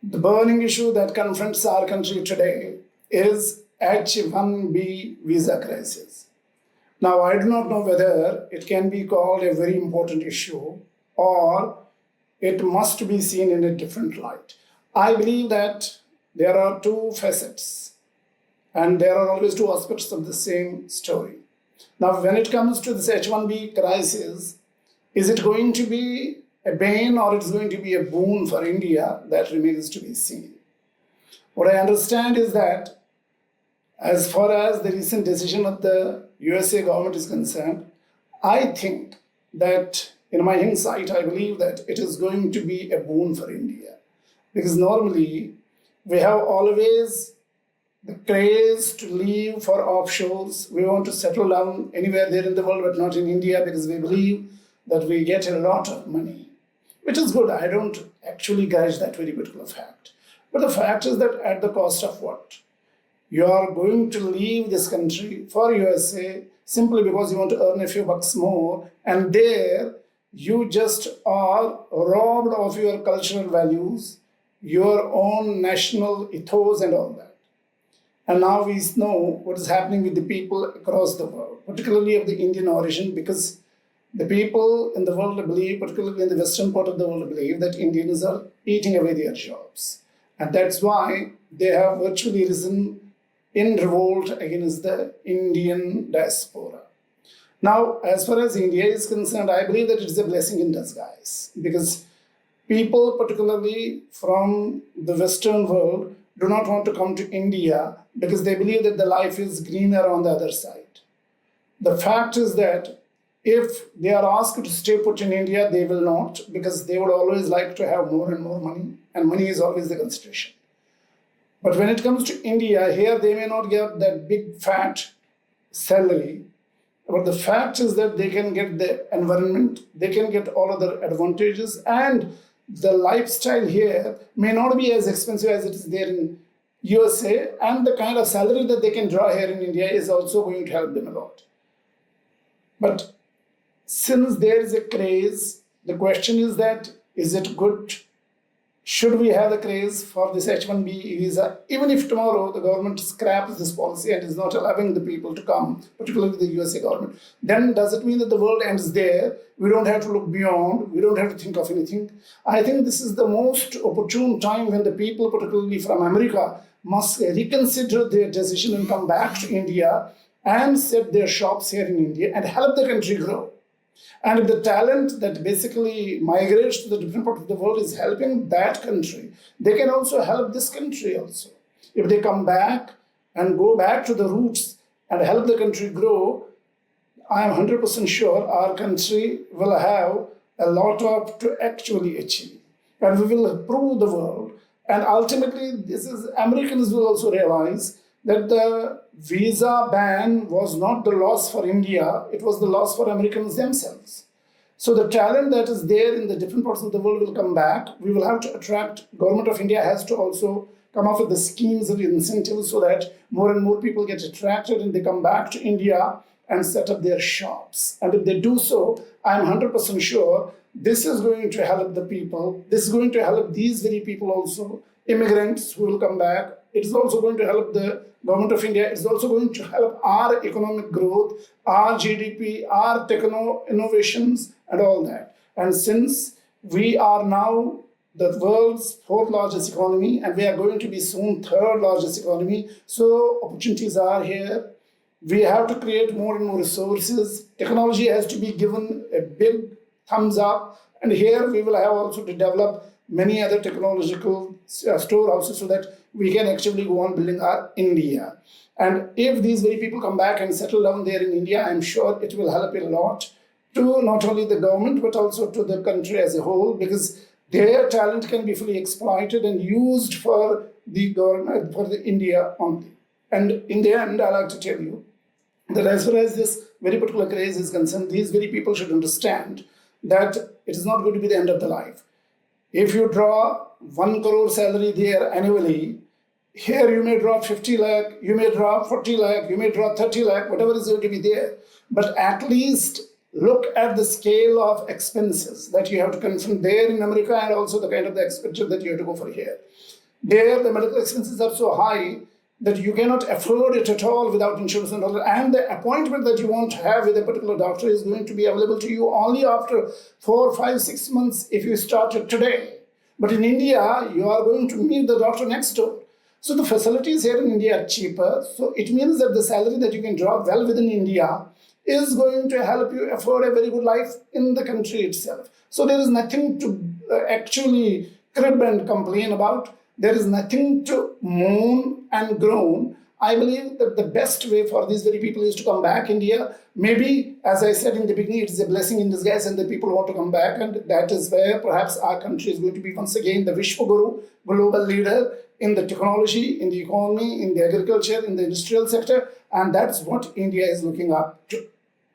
The burning issue that confronts our country today is H-1B visa crisis. Now, I do not know whether it can be called a very important issue or it must be seen in a different light. I believe that there are two facets and there are always two aspects of the same story. Now, when it comes to this H-1B crisis, is it going to be a bane or it's going to be a boon for India? That remains to be seen. What I understand is that as far as the recent decision of the USA government is concerned, I think that in my insight, I believe that it is going to be a boon for India. Because normally we have always the craze to leave for offshores. We want to settle down anywhere there in the world, but not in India, because we believe that we get a lot of money, which is good. I don't actually grudge that very particular fact. But the fact is that at the cost of what? You are going to leave this country for USA simply because you want to earn a few bucks more, and there you just are robbed of your cultural values, your own national ethos and all that. And now we know what is happening with the people across the world, particularly of the Indian origin, because the people in the world believe, particularly in the western part of the world, believe that Indians are eating away their jobs. And that's why they have virtually risen in revolt against the Indian diaspora. Now, as far as India is concerned, I believe that it's a blessing in disguise, because people, particularly from the Western world, do not want to come to India because they believe that the life is greener on the other side. The fact is that if they are asked to stay put in India, they will not, because they would always like to have more and more money, and money is always the consideration. But when it comes to India, here they may not get that big fat salary. But the fact is that they can get the environment, they can get all other advantages, and the lifestyle here may not be as expensive as it is there in USA, and the kind of salary that they can draw here in India is also going to help them a lot. But since there is a craze, the question is that, is it good? Should we have the craze for this H-1B visa? Even if tomorrow the government scraps this policy and is not allowing the people to come, particularly the USA government, then does it mean that the world ends there? We don't have to look beyond, we don't have to think of anything. I think this is the most opportune time when the people, particularly from America, must reconsider their decision and come back to India and set their shops here in India and help the country grow. And if the talent that basically migrates to the different part of the world is helping that country, they can also help this country also. If they come back and go back to the roots and help the country grow, I am 100% sure our country will have a lot of to actually achieve. And we will prove the world. And ultimately, Americans will also realize that the visa ban was not the loss for India, it was the loss for Americans themselves. So the talent that is there in the different parts of the world will come back. We will have to attract, government of India has to also come up with the schemes and incentives so that more and more people get attracted and they come back to India and set up their shops. And if they do so, I'm 100% sure this is going to help the people. This is going to help these very people also, immigrants who will come back. It is also going to help the government of India. It is also going to help our economic growth, our GDP, our techno innovations and all that. And since we are now the world's fourth largest economy and we are going to be soon third largest economy, so opportunities are here. We have to create more and more resources. Technology has to be given a big thumbs up. And here we will have also to develop many other technological storehouses so that we can actually go on building our India. And if these very people come back and settle down there in India, I'm sure it will help a lot to not only the government, but also to the country as a whole, because their talent can be fully exploited and used for the government, for the India only. And in the end, I like to tell you that as far as this very particular craze is concerned, these very people should understand that it is not going to be the end of the life. If you draw 1 crore salary there annually, here you may draw 50 lakh, you may draw 40 lakh, you may draw 30 lakh, whatever is going to be there. But at least look at the scale of expenses that you have to confront there in America and also the kind of the expenditure that you have to go for here. There, the medical expenses are so high that you cannot afford it at all without insurance and the appointment that you want to have with a particular doctor is going to be available to you only after 4, 5, 6 months if you start it today. But in India, you are going to meet the doctor next door. So the facilities here in India are cheaper. So it means that the salary that you can draw well within India is going to help you afford a very good life in the country itself. So there is nothing to actually crib and complain about. There is nothing to moan and groan. I believe that the best way for these very people is to come back India. Maybe, as I said in the beginning, it is a blessing in disguise and the people want to come back. And that is where perhaps our country is going to be once again the Vishwaguru, global leader in the technology, in the economy, in the agriculture, in the industrial sector. And that's what India is looking up to.